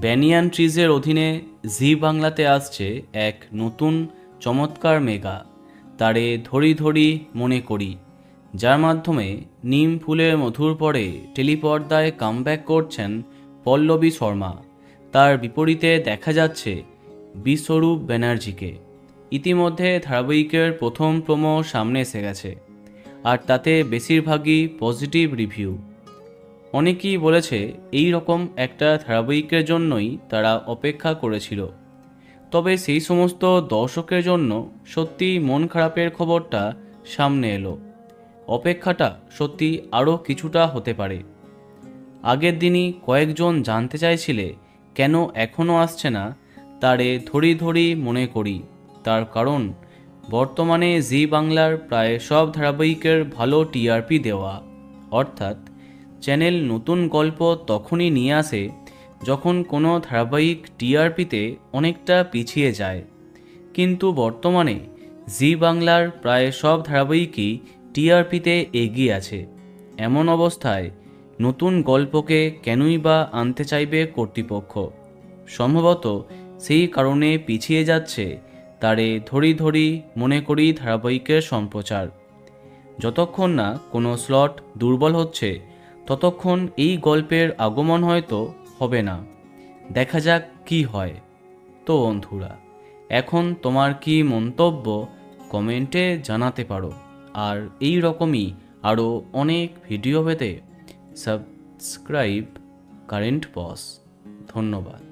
Banyan ট্রিজের অধীনে জি বাংলাতে আসছে এক নতুন চমৎকার মেগা তারে ধরি ধরি মনে করি, যার মাধ্যমে নিম ফুলের মধুর পরে টেলিপর্দায় কামব্যাক করছেন পল্লবী শর্মা। তার বিপরীতে দেখা যাচ্ছে বিশ্বরূপ ব্যানার্জিকে। ইতিমধ্যে ধারাবাহিকের প্রথম প্রোমো সামনে এসে গেছে, আর তাতে বেশিরভাগই পজিটিভ রিভিউ। অনেকেই বলেছে এই রকম একটা ধারাবাহিকের জন্যই তারা অপেক্ষা করেছিল। তবে সেই সমস্ত দর্শকের জন্য সত্যি মন খারাপের খবরটা সামনে এলো। অপেক্ষাটা সত্যি আরও কিছুটা হতে পারে। আগের দিনই কয়েকজন জানতে চাইছিলে কেন এখনও আসছে না তারে ধরি ধরি মনে করি। তার কারণ বর্তমানে জি বাংলার প্রায় সব ধারাবাহিকের ভালো টিআরপি দেওয়া, অর্থাৎ চ্যানেল নতুন গল্প তখনই নিয়ে আসে যখন কোনো ধারাবাহিক টিআরপিতে অনেকটা পিছিয়ে যায়। কিন্তু বর্তমানে জি বাংলার প্রায় সব ধারাবাহিকই টিআরপিতে এগিয়ে আছে। এমন অবস্থায় নতুন গল্পকে কেনই বা আনতে চাইবে কর্তৃপক্ষ? সম্ভবত সেই কারণে পিছিয়ে যাচ্ছে তারে ধরি ধরি মনে করি ধারাবাহিকের সম্প্রচার। যতক্ষণ না কোনো স্লট দুর্বল হচ্ছে ততক্ষণ এই গল্পের আগমন হয়তো হবে না। দেখা যাক কি হয়। তো বন্ধুরা, এখন তোমার কি মন্তব্য কমেন্টে জানাতে পারো। আর এই রকমই আরও অনেক ভিডিও পেতে সাবস্ক্রাইব কারেন্ট বস। ধন্যবাদ।